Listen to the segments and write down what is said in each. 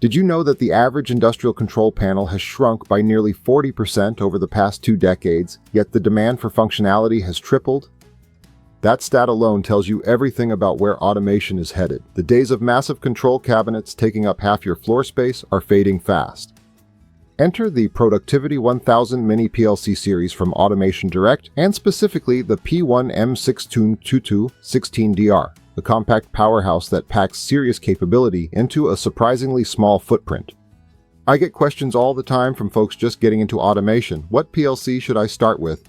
Did you know that the average industrial control panel has shrunk by nearly 40% over the past 2 decades, yet the demand for functionality has tripled? That stat alone tells you everything about where automation is headed. The days of massive control cabinets taking up half your floor space are fading fast. Enter the Productivity 1000 Mini PLC series from AutomationDirect, and specifically the P1-M622-16DR, a compact powerhouse that packs serious capability into a surprisingly small footprint. I get questions all the time from folks just getting into automation. What PLC should I start with?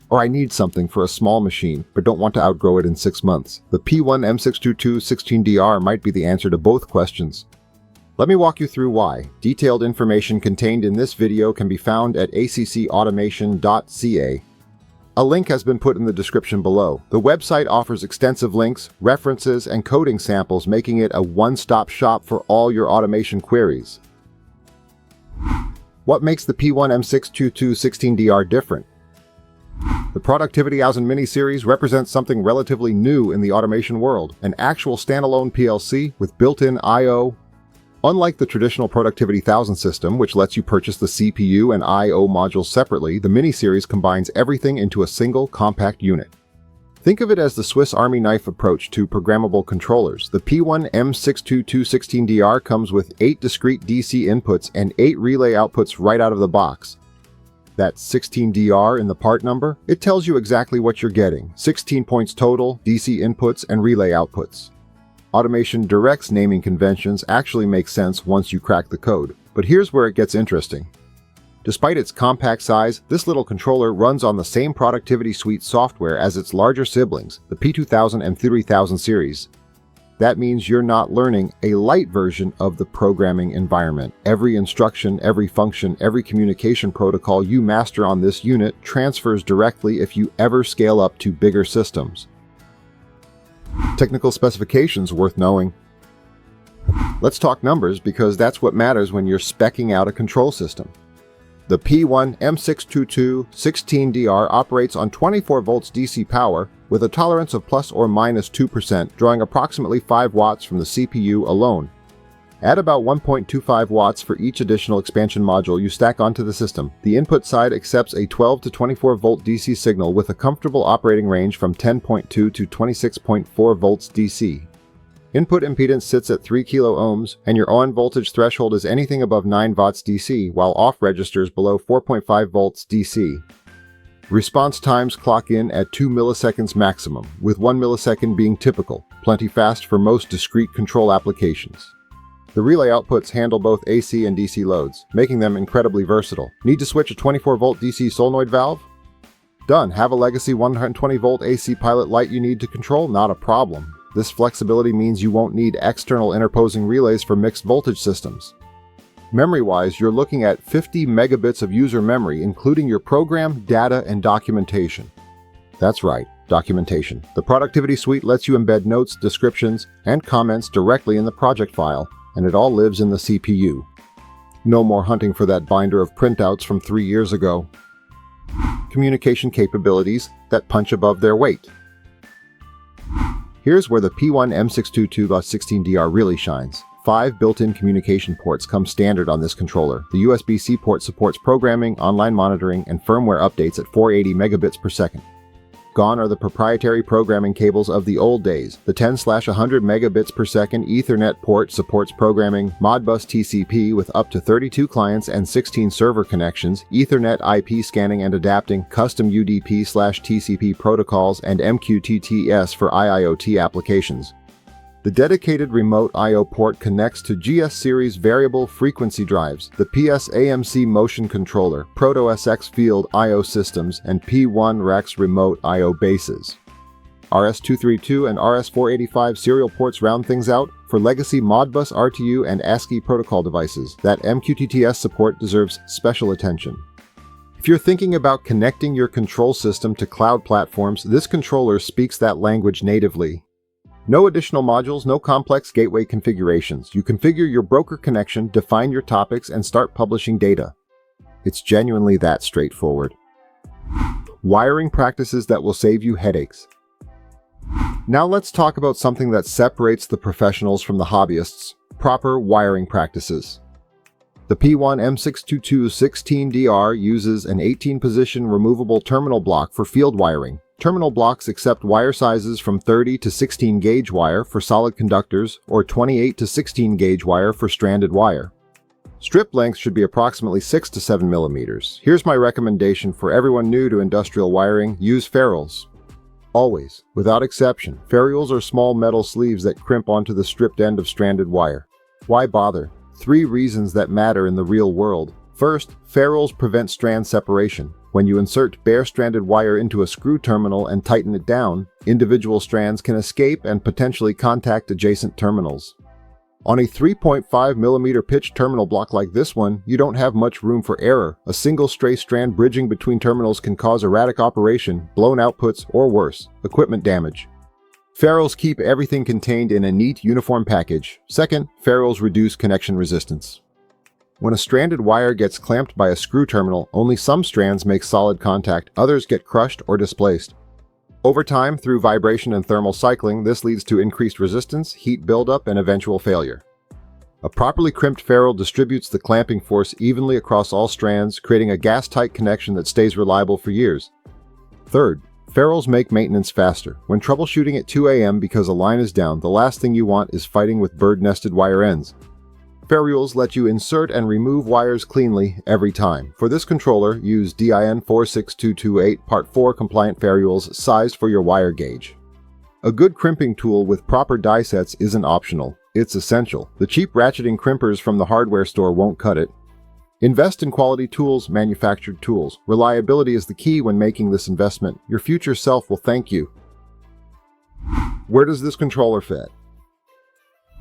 Or I need something for a small machine, but don't want to outgrow it in 6 months. The P1-M622-16DR might be the answer to both questions. Let me walk you through why. Detailed information contained in this video can be found at accautomation.ca. A link has been put in the description below. The website offers extensive links, references, and coding samples, making it a one-stop shop for all your automation queries. What makes the P1-M622-16DR different? The Productivity 1000 Mini series represents something relatively new in the automation world, an actual standalone PLC with built-in I/O. Unlike the traditional Productivity 1000 system, which lets you purchase the CPU and I/O modules separately, the Mini series combines everything into a single compact unit. Think of it as the Swiss Army knife approach to programmable controllers. The P1-M622-16DR comes with 8 discrete DC inputs and 8 relay outputs right out of the box. That's 16DR in the part number. It tells you exactly what you're getting. 16 points total, DC inputs, and relay outputs. AutomationDirect's naming conventions actually make sense once you crack the code. But here's where it gets interesting. Despite its compact size, this little controller runs on the same productivity suite software as its larger siblings, the P2000 and 3000 series. That means you're not learning a light version of the programming environment. Every instruction, every function, every communication protocol you master on this unit transfers directly if you ever scale up to bigger systems. Technical specifications worth knowing. Let's talk numbers, because that's what matters when you're speccing out a control system. The P1-M622-16DR operates on 24 volts DC power with a tolerance of plus or minus 2%, drawing approximately 5 watts from the CPU alone. Add about 1.25 watts for each additional expansion module you stack onto the system. The input side accepts a 12 to 24 volt DC signal with a comfortable operating range from 10.2 to 26.4 volts DC. Input impedance sits at 3 kilo ohms, and your on voltage threshold is anything above 9 watts DC, while off registers below 4.5 volts DC. Response times clock in at 2 milliseconds maximum, with 1 millisecond being typical, plenty fast for most discrete control applications. The relay outputs handle both AC and DC loads, making them incredibly versatile. Need to switch a 24 volt DC solenoid valve? Done. Have a legacy 120 volt AC pilot light you need to control? Not a problem. This flexibility means you won't need external interposing relays for mixed voltage systems. Memory-wise, you're looking at 50 megabits of user memory, including your program, data, and documentation. That's right, documentation. The Productivity Suite lets you embed notes, descriptions, and comments directly in the project file, and it all lives in the CPU. No more hunting for that binder of printouts from 3 years ago. Communication capabilities that punch above their weight. Here's where the P1-M622-16DR really shines. 5 built-in communication ports come standard on this controller. The USB-C port supports programming, online monitoring, and firmware updates at 480 megabits per second. Gone are the proprietary programming cables of the old days. The 10/100 megabits per second Ethernet port supports programming, Modbus TCP with up to 32 clients and 16 server connections, Ethernet IP scanning and adapting, custom UDP/TCP protocols, and MQTT for IIoT applications. The dedicated remote I/O port connects to GS series variable frequency drives, the PS-AMC motion controller, Proto-SX field I/O systems, and P1-Rex remote I/O bases. RS-232 and RS-485 serial ports round things out. For legacy Modbus RTU and ASCII protocol devices, that MQTT support deserves special attention. If you're thinking about connecting your control system to cloud platforms, this controller speaks that language natively. No additional modules, no complex gateway configurations. You configure your broker connection, define your topics, and start publishing data. It's genuinely that straightforward. Wiring practices that will save you headaches. Now let's talk about something that separates the professionals from the hobbyists: Proper wiring practices. The P1-M622-16DR uses an 18-position removable terminal block for field wiring. Terminal blocks accept wire sizes from 30 to 16 gauge wire for solid conductors or 28 to 16 gauge wire for stranded wire. Strip length should be approximately 6 to 7 millimeters. Here's my recommendation for everyone new to industrial wiring: use ferrules. Always, without exception, ferrules are small metal sleeves that crimp onto the stripped end of stranded wire. Why bother? 3 reasons that matter in the real world. First, ferrules prevent strand separation. When you insert bare stranded wire into a screw terminal and tighten it down, individual strands can escape and potentially contact adjacent terminals. On a 3.5 millimeter pitch terminal block like this one, you don't have much room for error. A single stray strand bridging between terminals can cause erratic operation, blown outputs, or worse, equipment damage. Ferrules keep everything contained in a neat, uniform package. Second, ferrules reduce connection resistance. When a stranded wire gets clamped by a screw terminal, only some strands make solid contact, others get crushed or displaced. Over time, through vibration and thermal cycling, this leads to increased resistance, heat buildup, and eventual failure. A properly crimped ferrule distributes the clamping force evenly across all strands, creating a gas-tight connection that stays reliable for years. Third, ferrules make maintenance faster. When troubleshooting at 2 a.m. because a line is down, the last thing you want is fighting with bird-nested wire ends. Ferrules let you insert and remove wires cleanly every time. For this controller, use DIN 46228 Part 4 compliant ferrules sized for your wire gauge. A good crimping tool with proper die sets isn't optional, it's essential. The cheap ratcheting crimpers from the hardware store won't cut it. Invest in quality tools, manufactured tools. Reliability is the key when making this investment. Your future self will thank you. Where does this controller fit?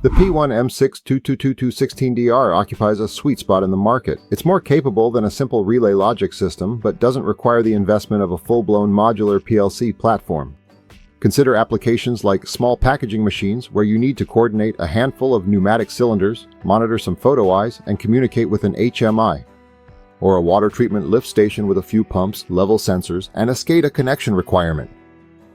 The P1-M62222-16DR occupies a sweet spot in the market. It's more capable than a simple relay logic system, but doesn't require the investment of a full-blown modular PLC platform. Consider applications like small packaging machines where you need to coordinate a handful of pneumatic cylinders, monitor some photo eyes, and communicate with an HMI. Or a water treatment lift station with a few pumps, level sensors, and a SCADA connection requirement.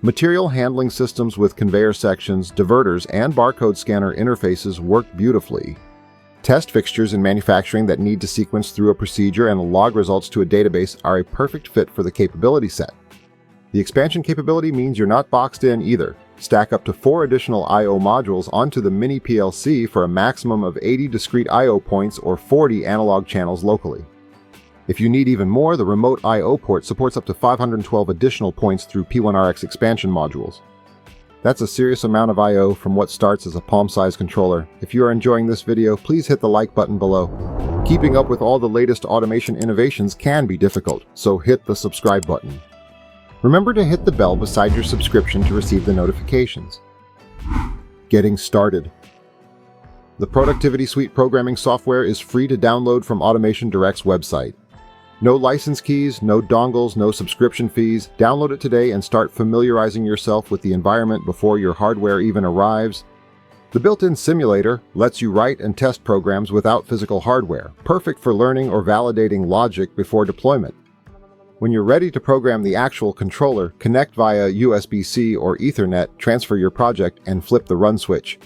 Material handling systems with conveyor sections, diverters, and barcode scanner interfaces work beautifully. Test fixtures in manufacturing that need to sequence through a procedure and log results to a database are a perfect fit for the capability set. The expansion capability means you're not boxed in either. Stack up to 4 additional I/O modules onto the Mini PLC for a maximum of 80 discrete I/O points or 40 analog channels locally. If you need even more, the remote I/O port supports up to 512 additional points through P1RX expansion modules. That's a serious amount of I/O from what starts as a palm-sized controller. If you are enjoying this video, please hit the like button below. Keeping up with all the latest automation innovations can be difficult, so hit the subscribe button. Remember to hit the bell beside your subscription to receive the notifications. Getting started. The Productivity Suite programming software is free to download from AutomationDirect's website. No license keys, no dongles, no subscription fees. Download it today and start familiarizing yourself with the environment before your hardware even arrives. The built-in simulator lets you write and test programs without physical hardware, perfect for learning or validating logic before deployment. When you're ready to program the actual controller, connect via USB-C or Ethernet, transfer your project, and flip the run switch.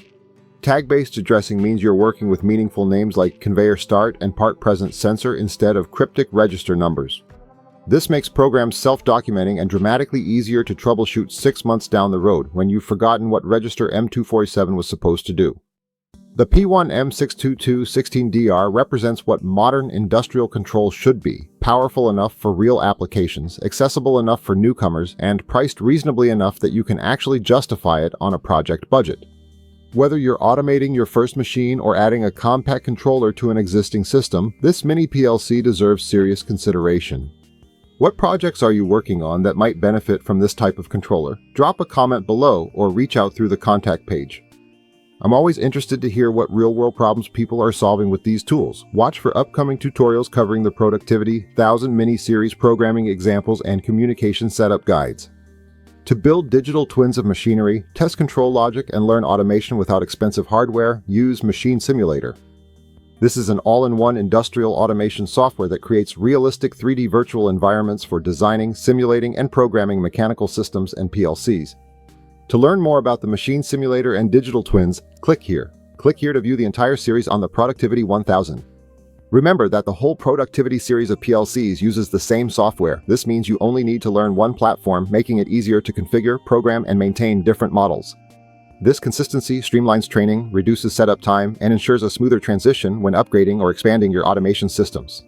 Tag-based addressing means you're working with meaningful names like conveyor start and part present sensor instead of cryptic register numbers. This makes programs self-documenting and dramatically easier to troubleshoot 6 months down the road when you've forgotten what register M247 was supposed to do. The P1-M622-16DR represents what modern industrial control should be: powerful enough for real applications, accessible enough for newcomers, and priced reasonably enough that you can actually justify it on a project budget. Whether you're automating your first machine or adding a compact controller to an existing system, this Mini PLC deserves serious consideration. What projects are you working on that might benefit from this type of controller? Drop a comment below or reach out through the contact page. I'm always interested to hear what real-world problems people are solving with these tools. Watch for upcoming tutorials covering the Productivity 1000 mini-series programming examples and communication setup guides. To build digital twins of machinery, test control logic, and learn automation without expensive hardware, use Machine Simulator. This is an all-in-one industrial automation software that creates realistic 3D virtual environments for designing, simulating, and programming mechanical systems and PLCs. To learn more about the Machine Simulator and digital twins, click here. Click here to view the entire series on the Productivity 1000. Remember that the whole Productivity series of PLCs uses the same software. This means you only need to learn one platform, making it easier to configure, program, and maintain different models. This consistency streamlines training, reduces setup time, and ensures a smoother transition when upgrading or expanding your automation systems.